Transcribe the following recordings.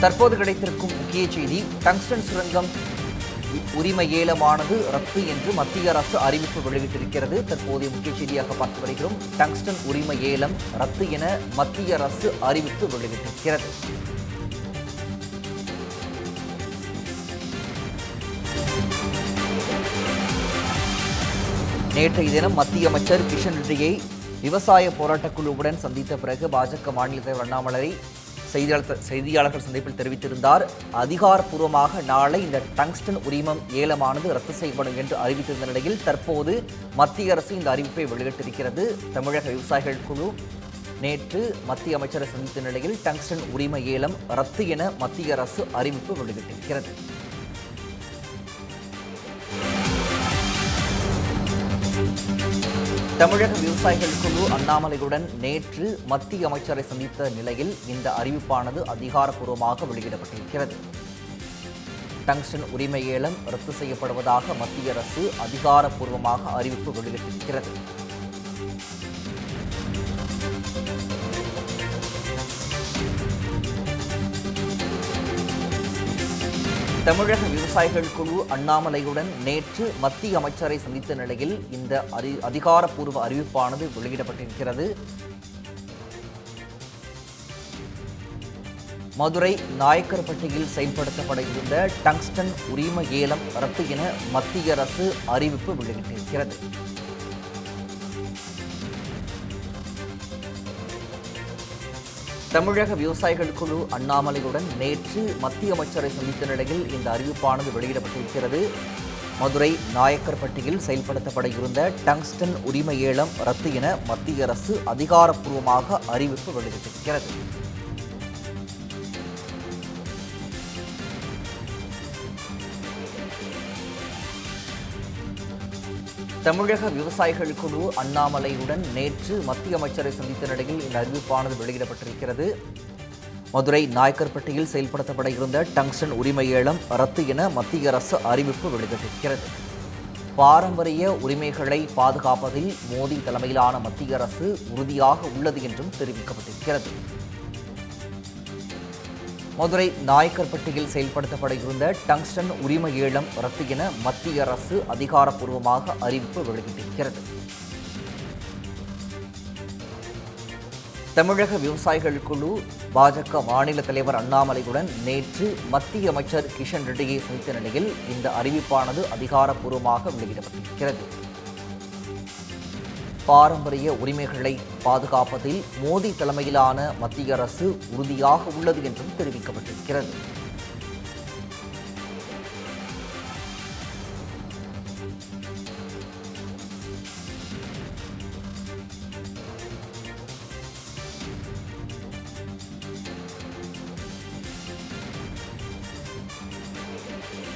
தற்போது கிடைத்திருக்கும் முக்கிய செய்தி, டங்ஸ்டன் சுரங்கம் உரிமை ஏலமானது ரத்து என்று மத்திய அரசு அறிவிப்பு வெளியிட்டிருக்கிறது. தற்போதைய முக்கிய செய்தியாக பார்த்து வருகிறோம். டங்ஸ்டன் உரிமை ஏலம் ரத்து என மத்திய அரசு அறிவிப்பு வெளியிட்டிருக்கிறது. நேற்றைய தினம் மத்திய அமைச்சர் கிஷன் ரெட்டியை விவசாய போராட்டக் குழுவுடன் சந்தித்த பிறகு பாஜக மாநில தலைவர் அண்ணாமலை செய்தியாளர்கள் சந்திப்பில் தெரிவித்திருந்தார். அதிகாரப்பூர்வமாக நாளை இந்த டங்ஸ்டன் உரிமம் ஏலமானது ரத்து செய்யப்படும் என்று அறிவித்திருந்த நிலையில் தற்போது மத்திய அரசு இந்த அறிவிப்பை வெளியிட்டிருக்கிறது. தமிழக விவசாயிகள் குழு நேற்று மத்திய அமைச்சரை சந்தித்த நிலையில் டங்ஸ்டன் உரிம ஏலம் ரத்து என மத்திய அரசு அறிவிப்பு வெளியிட்டிருக்கிறது. தமிழக விவசாயிகள் குழு அண்ணாமலையுடன் நேற்று மத்திய அமைச்சரை சந்தித்த நிலையில் இந்த அறிவிப்பானது அதிகாரப்பூர்வமாக வெளியிடப்பட்டிருக்கிறது. டங்ஸ்டன் உரிமை ஏலம் ரத்து செய்யப்படுவதாக மத்திய அரசு அதிகாரப்பூர்வமாக அறிவிப்பு வெளியிட்டிருக்கிறது. தமிழக விவசாயிகள் குழு அண்ணாமலையுடன் நேற்று மத்திய அமைச்சரை சந்தித்த நிலையில் இந்த அதிகாரப்பூர்வ அறிவிப்பானது வெளியிடப்பட்டிருக்கிறது. மதுரை நாயக்கர்பட்டியில் செயல்படுத்தப்பட இருந்த டங்ஸ்டன் உரிம ஏலம் ரத்து என மத்திய அரசு அறிவிப்பு வெளியிட்டிருக்கிறது. தமிழக விவசாயிகள் குழு அண்ணாமலையுடன் நேற்று மத்திய அமைச்சரை சந்தித்த நிலையில் இந்த அறிவிப்பானது வெளியிடப்பட்டிருக்கிறது. மதுரை நாயக்கர்பட்டியில் செயல்படுத்தப்பட இருந்த டங்ஸ்டன் உரிமை ஏலம் ரத்து என மத்திய அரசு அதிகாரப்பூர்வமாக அறிவிப்பு வெளியிட்டிருக்கிறது. தமிழக விவசாயிகள் குழு அண்ணாமலையுடன் நேற்று மத்திய அமைச்சரை சந்தித்த நிலையில் இந்த அறிவிப்பானது வெளியிடப்பட்டிருக்கிறது. மதுரை நாயக்கர்பட்டியில் செயல்படுத்தப்பட இருந்த டங்ஸ்டன் உரிமை ஏலம் ரத்து என மத்திய அரசு அறிவிப்பு வெளியிட்டிருக்கிறது. பாரம்பரிய உரிமைகளை பாதுகாப்பதில் மோடி தலைமையிலான மத்திய அரசு உறுதியாக உள்ளது என்றும் தெரிவிக்கப்பட்டிருக்கிறது. மதுரை நாயக்கர்பட்டியில் செயல்படுத்தப்பட இருந்த டங்ஸ்டன் உரிமை ஏலம் ரத்து என மத்திய அரசு அதிகாரப்பூர்வமாக அறிவிப்பு வெளியிட்டிருக்கிறது. தமிழக விவசாயிகள் குழு பாஜக மாநில தலைவர் அண்ணாமலையுடன் நேற்று மத்திய அமைச்சர் கிஷன் ரெட்டியை சந்தித்த நிலையில் இந்த அறிவிப்பானது அதிகாரப்பூர்வமாக வெளியிடப்பட்டிருக்கிறது. பாரம்பரிய உரிமைகளை பாதுகாப்பதில் மோடி தலைமையிலான மத்திய அரசு உறுதியாக உள்ளது என்றும் தெரிவிக்கப்பட்டிருக்கிறது.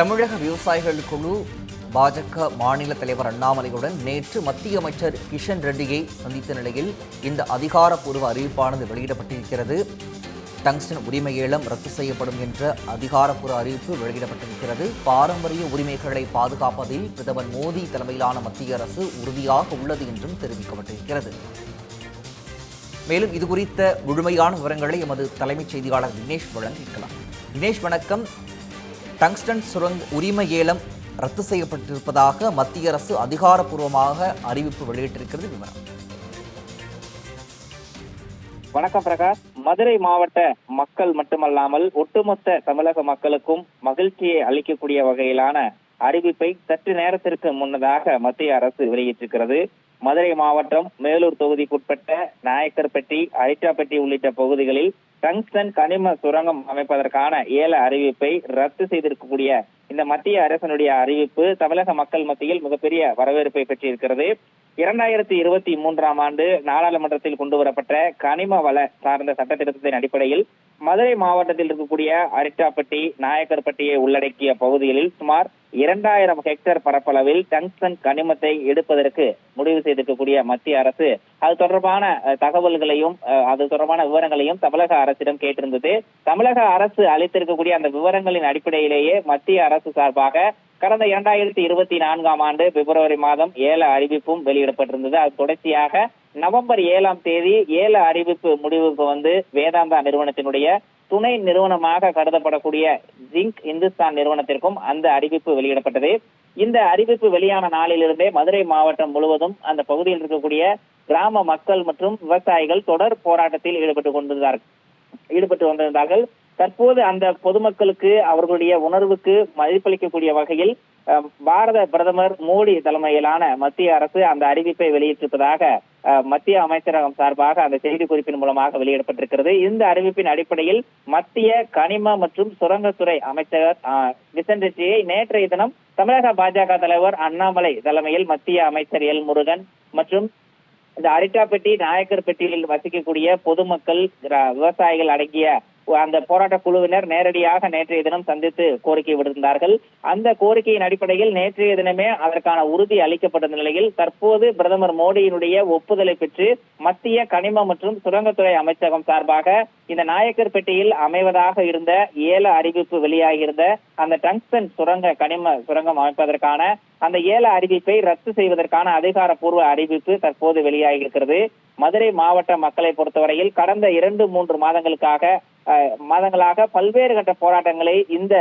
தமிழக விவசாயிகள் குழு பாஜக மாநில தலைவர் அண்ணாமலையுடன் நேற்று மத்திய அமைச்சர் கிஷன் ரெட்டியை சந்தித்த நிலையில் இந்த அதிகாரப்பூர்வ அறிவிப்பானது வெளியிடப்பட்டிருக்கிறது. டங்ஸ்டன் உரிமை ஏலம் ரத்து செய்யப்படும் என்ற அதிகாரப்பூர்வ அறிவிப்பு வெளியிடப்பட்டிருக்கிறது. பாரம்பரிய உரிமைகளை பாதுகாப்பதில் பிரதமர் மோடி தலைமையிலான மத்திய அரசு உறுதியாக உள்ளது என்றும் தெரிவிக்கப்பட்டிருக்கிறது. மேலும் இதுகுறித்த முழுமையான விவரங்களை எமது தலைமைச் செய்தியாளர் தினேஷ் வழங்கியிருக்கலாம். தினேஷ் வணக்கம். டங்ஸ்டன் சுரங்க உரிமை ஏலம் ரத்து செய்யப்பட்டிருப்பதாக மத்திய அரசு அதிகாரப்பூர்வமாக அறிவிப்பு வெளியிட்டிருக்கிறது. விவரம். வணக்கம் பிரகாஷ். மதுரை மாவட்ட மக்கள் மட்டுமல்லாமல் ஒட்டுமொத்த தமிழக மக்களுக்கும் மகிழ்ச்சியை அளிக்கக்கூடிய வகையிலான அறிவிப்பை சற்று நேரத்திற்கு முன்னதாக மத்திய அரசு வெளியிட்டிருக்கிறது. மதுரை மாவட்டம் மேலூர் தொகுதிக்குட்பட்ட நாயக்கர்பட்டி, அரிட்டாப்பட்டி உள்ளிட்ட பகுதிகளில் டங்ஸ்டன் கனிம சுரங்கம் அமைப்பதற்கான ஏல அறிவிப்பை ரத்து செய்திருக்கக்கூடிய இந்த மத்திய அரசினுடைய அறிவிப்பு தமிழக மக்கள் மத்தியில் மிகப்பெரிய வரவேற்பை பெற்றிருக்கிறது. 2023ஆம் ஆண்டு நாடாளுமன்றத்தில் கொண்டு வரப்பட்ட கனிம வள சார்ந்த சட்ட திருத்தத்தின் அடிப்படையில் மதுரை மாவட்டத்தில் இருக்கக்கூடிய அரிட்டாப்பட்டி, நாயக்கர்பட்டியை உள்ளடக்கிய பகுதிகளில் சுமார் 2000 ஹெக்டேர் பரப்பளவில் டங்ஸ்டன் கனிமத்தை எடுப்பதற்கு முடிவு செய்திருக்கக்கூடிய மத்திய அரசு அது தொடர்பான தகவல்களையும் அது தொடர்பான விவரங்களையும் தமிழக அரசிடம் கேட்டிருந்தது. தமிழக அரசு அளித்திருக்கக்கூடிய அந்த விவரங்களின் அடிப்படையிலேயே மத்திய அரசு சார்பாக கடந்த 2024ஆம் ஆண்டு பிப்ரவரி மாதம் ஏல அறிவிப்பும் வெளியிடப்பட்டிருந்தது. அது தொடர்ச்சியாக நவம்பர் 7ஆம் தேதி ஏல அறிவிப்பு முடிவுக்கு வேதாந்தா நிறுவனத்தினுடைய துணை நிறுவனமாக கருதப்படக்கூடிய ஜிங்க் இந்துஸ்தான் நிறுவனத்திற்கும் அந்த அறிவிப்பு வெளியிடப்பட்டது. இந்த அறிவிப்பு வெளியான நாளிலிருந்தே மதுரை மாவட்டம் முழுவதும் அந்த பகுதியில் இருக்கக்கூடிய கிராம மக்கள் மற்றும் விவசாயிகள் தொடர் போராட்டத்தில் ஈடுபட்டு வந்திருந்தார்கள். தற்போது அந்த பொதுமக்களுக்கு அவர்களுடைய உணர்வுக்கு மதிப்பளிக்கக்கூடிய வகையில் பாரத பிரதமர் மோடி தலைமையிலான மத்திய அரசு அந்த அறிவிப்பை வெளியிட்டிருப்பதாக மத்திய அமைச்சரகம் சார்பாக அந்த செய்தி குறிப்பின் மூலமாக வெளியிடப்பட்டிருக்கிறது. இந்த அறிவிப்பின் அடிப்படையில் மத்திய கனிம மற்றும் சுரங்கத்துறை அமைச்சர் கிஷன் ரெட்டியை நேற்றைய தினம் தமிழக பாஜக தலைவர் அண்ணாமலை தலைமையில் மத்திய அமைச்சர் எல் முருகன் மற்றும் இந்த அரிட்டாப்பட்டி நாயக்கர்பட்டியில் வசிக்கக்கூடிய பொதுமக்கள் விவசாயிகள் அடங்கிய அந்த போராட்ட குழுவினர் நேரடியாக நேற்றைய தினம் சந்தித்து கோரிக்கை விடுத்திருந்தார்கள். அந்த கோரிக்கையின் அடிப்படையில் நேற்றைய தினமே அதற்கான உறுதி அளிக்கப்பட்ட நிலையில் தற்போது பிரதமர் மோடியினுடைய ஒப்புதலை பெற்று மத்திய கனிம மற்றும் சுரங்கத்துறை அமைச்சகம் சார்பாக இந்த நாயக்கர்பட்டியில் அமைவதாக இருந்த ஏல அறிவிப்பு வெளியாகியிருந்த அந்த டங்ஸ்டன் சுரங்கம் அமைப்பதற்கான அந்த ஏல அறிவிப்பை ரத்து செய்வதற்கான அதிகாரப்பூர்வ அறிவிப்பு தற்போது வெளியாகியிருக்கிறது. மதுரை மாவட்ட மக்களை பொறுத்தவரையில் கடந்த 2-3 மாதங்களாக பல்வேறு கட்ட போராட்டங்களை இந்த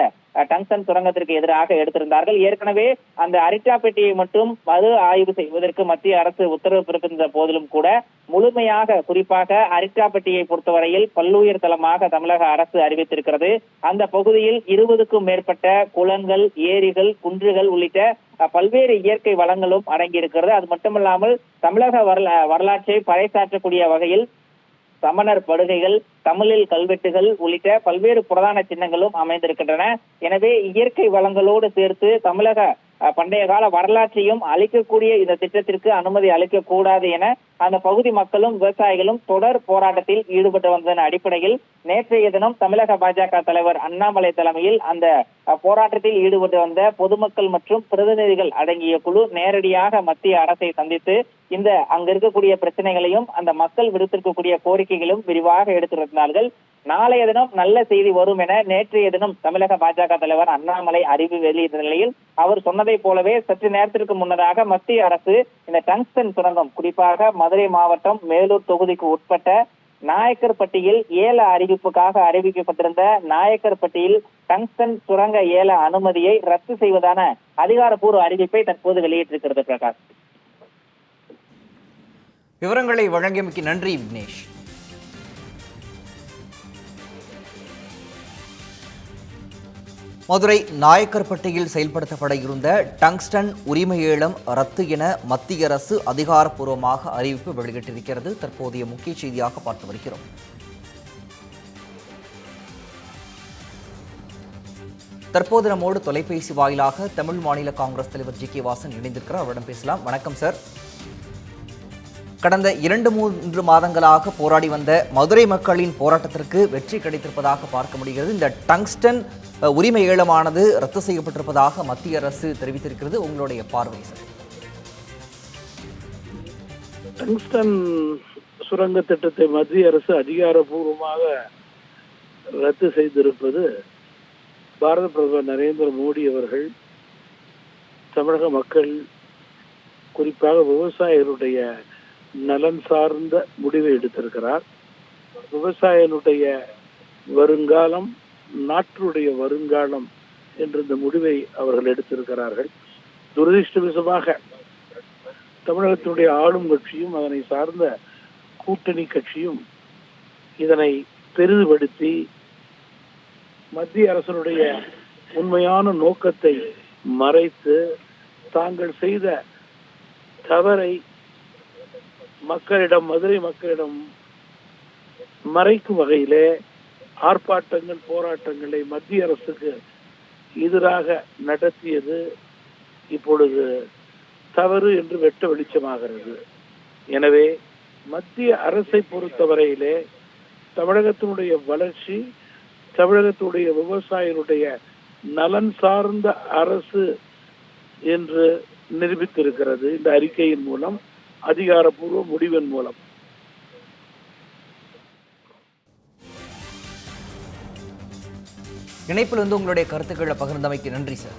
டங்ஸ்டன் சுரங்கத்திற்கு எதிராக எடுத்திருந்தார்கள். ஏற்கனவே அந்த அரிட்டாப்பட்டியை மட்டும் மறு ஆய்வு செய்வதற்கு மத்திய அரசு உத்தரவு பிறப்பித்த போதிலும் கூட முழுமையாக குறிப்பாக அரிட்டாப்பட்டியை பொறுத்தவரையில் பல்லுயிர் தலமாக தமிழக அரசு அறிவித்திருக்கிறது. அந்த பகுதியில் 20க்கும் மேற்பட்ட குளங்கள், ஏரிகள், குன்றுகள் உள்ளிட்ட பல்வேறு இயற்கை வளங்களும் அடங்கியிருக்கிறது. அது மட்டுமல்லாமல் தமிழக வரலாற்றை பறைசாற்றக்கூடிய வகையில் சமணர் படுகைகள், தமிழில் கல்வெட்டுகள் உள்ளிட்ட பல்வேறு புராதன சின்னங்களும் அமைந்திருக்கின்றன. எனவே இயற்கை வளங்களோடு சேர்த்து தமிழக பண்டைய கால வரலாற்றையும் அளிக்கக்கூடிய இந்த திட்டத்திற்கு அனுமதி அளிக்கக்கூடாது என அந்த பகுதி மக்களும் விவசாயிகளும் தொடர் போராட்டத்தில் ஈடுபட்டு வந்ததன் அடிப்படையில் நேற்றைய தினம் தமிழக பாஜக தலைவர் அண்ணாமலை தலைமையில் அந்த போராட்டத்தில் ஈடுபட்டு வந்த பொதுமக்கள் மற்றும் பிரதிநிதிகள் அடங்கிய குழு நேரடியாக மத்திய அரசை சந்தித்து இந்த அங்க இருக்கக்கூடிய பிரச்சனைகளையும் அந்த மக்கள் விடுத்திருக்கக்கூடிய கோரிக்கைகளும் விரிவாக எடுத்திருந்தார்கள். நாளைய தினம் நல்ல செய்தி வரும் என நேற்றைய தினம் தமிழக பாஜக தலைவர் அண்ணாமலை அறிவு வெளியிட்ட நிலையில் அவர் சொன்னதை போலவே சற்று நேரத்திற்கு முன்னதாக மத்திய அரசு இந்த டங்ஸ்டன் சுரங்கம் குறிப்பாக மதுரை மாவட்டம் மேலூர் தொகுதிக்கு உட்பட்ட நாயக்கர்பட்டியில் ஏல அறிவிப்புக்காக அறிவிக்கப்பட்டிருந்த நாயக்கர்பட்டியில் டங்ஸ்டன் சுரங்க ஏல அனுமதியை ரத்து செய்வதான அதிகாரப்பூர்வ அறிவிப்பை தற்போது வெளியிட்டிருக்கிறது. பிரகாஷ், விவரங்களை வழங்கியமைக்கு நன்றி விக்னேஷ். மதுரை நாயக்கர்பட்டியில் செயல்படுத்தப்பட இருந்த டங்ஸ்டன் உரிமை ஏலம் ரத்து என மத்திய அரசு அதிகாரப்பூர்வமாக அறிவிப்பு வெளியிட்டிருக்கிறது. தற்போதைய முக்கிய செய்தியாக பார்த்து வருகிறோம். தற்போது நம்மோடு தொலைபேசி வாயிலாக தமிழ் மாநில காங்கிரஸ் தலைவர் ஜி கே வாசன் இணைந்திருக்கிறார். அவரிடம் பேசலாம். வணக்கம் சார். கடந்த 2-3 மாதங்களாக போராடி வந்த மதுரை மக்களின் போராட்டத்திற்கு வெற்றி கிடைத்திருப்பதாக பார்க்க முடிகிறது. இந்த டங்ஸ்டன் உரிமை ஏலமானது ரத்து செய்யப்பட்டிருப்பதாக மத்திய அரசு தெரிவித்திருக்கிறது. உங்களுடைய பார்வை சார். டங்ஸ்டன் சுரங்க திட்டத்தை மத்திய அரசு அதிகாரப்பூர்வமாக ரத்து செய்திருப்பது பாரத பிரதமர் நரேந்திர மோடி அவர்கள் தமிழக மக்கள் குறிப்பாக விவசாயிகளுடைய நலன் சார்ந்த முடிவை எடுத்திருக்கிறார். விவசாயிகளுடைய வருங்காலம் நாட்டுடைய வருங்காலம் என்ற இந்த முடிவை அவர்கள் எடுத்திருக்கிறார்கள். துரதிருஷ்டவசமாக தமிழகத்தினுடைய ஆளும் கட்சியும் அதனை சார்ந்த கூட்டணி கட்சியும் இதனை பெரிதுபடுத்தி மத்திய அரசினுடைய உண்மையான நோக்கத்தை மறைத்து தாங்கள் செய்த தவறை மதுரை மக்களிடம் மறைக்கும் வகையிலே ஆர்ப்பாட்டங்கள், போராட்டங்களை மத்திய அரசுக்கு எதிராக நடத்தியது இப்பொழுது தவறு என்று வெட்ட வெளிச்சமாகிறது. எனவே மத்திய அரசை பொறுத்தவரையிலே தமிழகத்தினுடைய வளர்ச்சி, தமிழகத்துடைய விவசாயிகளுடைய நலன் சார்ந்த அரசு என்று நிரூபித்திருக்கிறது இந்த அறிக்கையின் மூலம், அதிகாரப்பூர்வ முடிவின் மூலம். இணைப்பில் உங்களுடைய கருத்துக்களை பகிர்ந்தமைக்கு நன்றி சார்.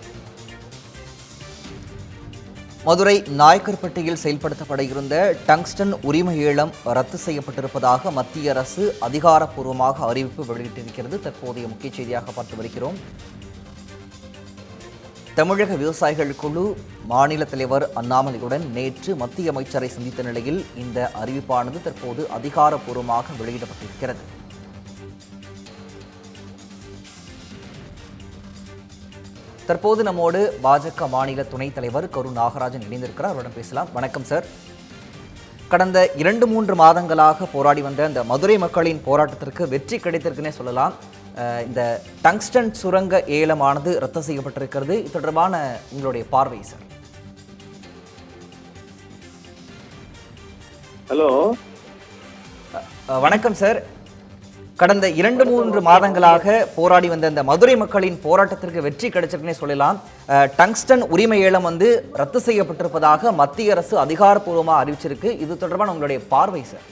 மதுரை நாயக்கர்பட்டியில் செயல்படுத்தப்பட இருந்த டங்ஸ்டன் உரிமை ஏலம் ரத்து செய்யப்பட்டிருப்பதாக மத்திய அரசு அதிகாரப்பூர்வமாக அறிவிப்பு வெளியிட்டிருக்கிறது. தற்போதைய முக்கிய செய்தியாக பார்த்து வருகிறோம். தமிழக விவசாயிகள் குழு மாநில தலைவர் அண்ணாமலையுடன் நேற்று மத்திய அமைச்சரை சந்தித்த நிலையில் இந்த அறிவிப்பானது தற்போது அதிகாரப்பூர்வமாக வெளியிடப்பட்டிருக்கிறது. தற்போது நம்மோடு பாஜக மாநில துணைத் தலைவர் கரு நாகராஜன் இணைந்திருக்கிறார். அவரிடம் பேசலாம். வணக்கம் சார். கடந்த 2-3 மாதங்களாக போராடி வந்த இந்த மதுரை மக்களின் போராட்டத்திற்கு வெற்றி கிடைத்திருக்குன்னே சொல்லலாம். இந்த டங்ஸ்டன் சுரங்க ஏலமானது ரத்து செய்யப்பட்டிருக்கிறது. இது தொடர்பான உங்களுடைய பார்வை சார். ஹலோ, வணக்கம் சார். கடந்த 2-3 மாதங்களாக போராடி வந்த இந்த மதுரை மக்களின் போராட்டத்திற்கு வெற்றி கிடைச்சிருக்குன்னே சொல்லலாம். டங்ஸ்டன் உரிமை ஏலம் ரத்து செய்யப்பட்டிருப்பதாக மத்திய அரசு அதிகாரப்பூர்வமாக அறிவிச்சிருக்கு. இது தொடர்பான உங்களுடைய பார்வை சார்.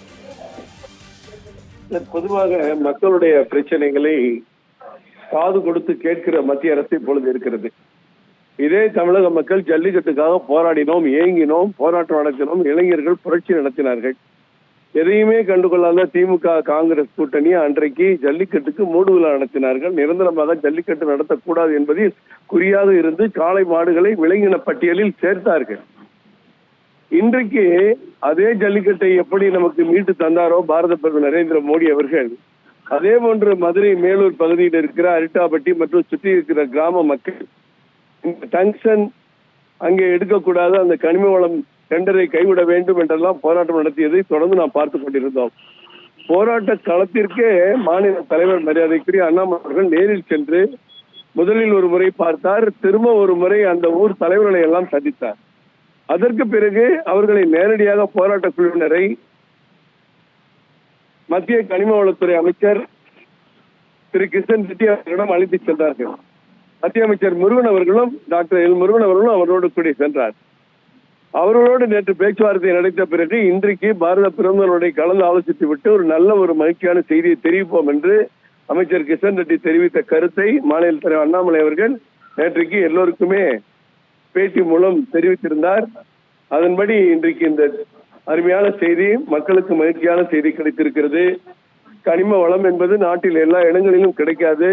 பொதுவாக மக்களுடைய பிரச்சனைகளை காது கொடுத்து கேட்கிற மத்திய அரசு இப்பொழுது இருக்கிறது. இதே தமிழக மக்கள் ஜல்லிக்கட்டுக்காக போராடினோம், ஏங்கினோம், போராட்டம் நடத்தினோம், இளைஞர்கள் புரட்சி நடத்தினார்கள். எதையுமே கண்டுகொள்ளாத திமுக காங்கிரஸ் கூட்டணி அன்றைக்கு ஜல்லிக்கட்டுக்கு மூடு விழா நடத்தினார்கள். நிரந்தரமாக ஜல்லிக்கட்டு நடத்தக்கூடாது என்பதில் குறியாக இருந்து காளை மாடுகளை விலங்கின பட்டியலில் சேர்த்தார்கள். இன்றைக்கு அதே ஜல்லிக்கட்டை எப்படி நமக்கு மீட்டு தந்தாரோ பாரத பிரதமர் நரேந்திர மோடி அவர்கள், அதே போன்று மதுரை மேலூர் பகுதியில் இருக்கிற அரிட்டாப்பட்டி மற்றும் சுற்றி இருக்கிற கிராம மக்கள் இந்த டங்ஸ்டன் அங்கே எடுக்கக்கூடாது, அந்த கனிம வளம் டெண்டரை கைவிட வேண்டும் என்றெல்லாம் போராட்டம் நடத்தியதை தொடர்ந்து நாம் பார்த்து கொண்டிருந்தோம். போராட்ட களத்திற்கே மாநில தலைவர் மரியாதைக்குரிய அண்ணாமலை அவர்கள் நேரில் சென்று முதலில் ஒரு முறை பார்த்தார், திரும்ப ஒரு முறை அந்த ஊர் தலைவர்களை எல்லாம் சந்தித்தார். அதற்கு பிறகு அவர்களை நேரடியாக போராட்ட குழுவினரை மத்திய கனிம வளத்துறை அமைச்சர் திரு கிஷன் ரெட்டி அவர்களிடம் அழைத்து சென்றார்கள். மத்திய அமைச்சர் முருகன் அவர்களும் டாக்டர் எல் முருகன் அவர்களும் அவரோடு கூடி சென்றார். அவர்களோடு நேற்று பேச்சுவார்த்தை நடத்த பிறகு இன்றைக்கு பாரத பிரதமருடைய கலந்து ஆலோசித்து விட்டு ஒரு மகிழ்ச்சியான செய்தியை தெரிவிப்போம் என்று அமைச்சர் கிஷன் ரெட்டி தெரிவித்த கருத்தை மாநில தலைவர் அண்ணாமலை அவர்கள் நேற்றைக்கு எல்லோருக்குமே பேட்டி மூலம் தெரிவித்திருந்தார். அதன்படி இன்றைக்கு இந்த அருமையான செய்தி, மக்களுக்கு மகிழ்ச்சியான செய்தி கிடைத்திருக்கிறது. கனிம வளம் என்பது நாட்டில் எல்லா இடங்களிலும் கிடைக்காது.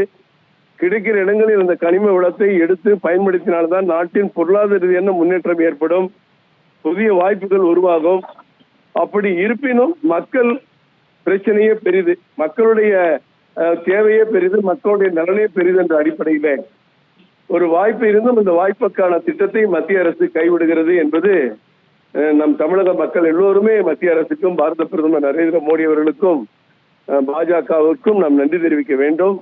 கிடைக்கிற இடங்களில் அந்த கனிம வளத்தை எடுத்து பயன்படுத்தினால்தான் நாட்டின் பொருளாதார ரீதியான முன்னேற்றம் ஏற்படும், புதிய வாய்ப்புகள் உருவாகும். அப்படி இருப்பினும் மக்கள் பிரச்சனையே பெரிது, மக்களுடைய தேவையே பெரிது, மக்களுடைய நலனே பெரிது என்ற அடிப்படையில ஒரு வாய்ப்பு இருந்தும் இந்த வாய்ப்புக்கான திட்டத்தை மத்திய அரசு கைவிடுகிறது என்பது நம் தமிழக மக்கள் எல்லோருமே மத்திய அரசுக்கும் பாரத பிரதமர் நரேந்திர மோடி அவர்களுக்கும் பாஜகவுக்கும் நாம் நன்றி தெரிவிக்க வேண்டும்.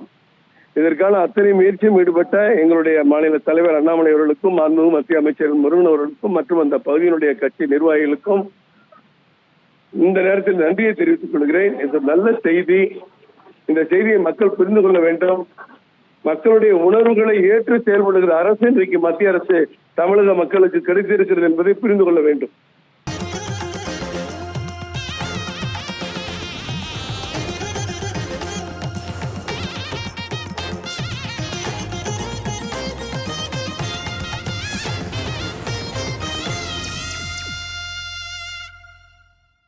இதற்கான அத்தனை முயற்சியும் ஈடுபட்ட எங்களுடைய மாநில தலைவர் அண்ணாமலை அவர்களுக்கும் மத்திய அமைச்சர் முருகன் அவர்களுக்கும் மற்றும் அந்த பகுதியினுடைய கட்சி நிர்வாகிகளுக்கும் இந்த நேரத்தில் நன்றியை தெரிவித்துக் கொள்கிறேன். இது நல்ல செய்தி. இந்த செய்தியை மக்கள் புரிந்து கொள்ள வேண்டும். மக்களுடைய உணர்வுகளை ஏற்று செயல்படுகிற அரசு இன்றைக்கு மத்திய அரசு தமிழக மக்களுக்கு கிடைத்திருக்கிறது என்பதை புரிந்து கொள்ள வேண்டும்.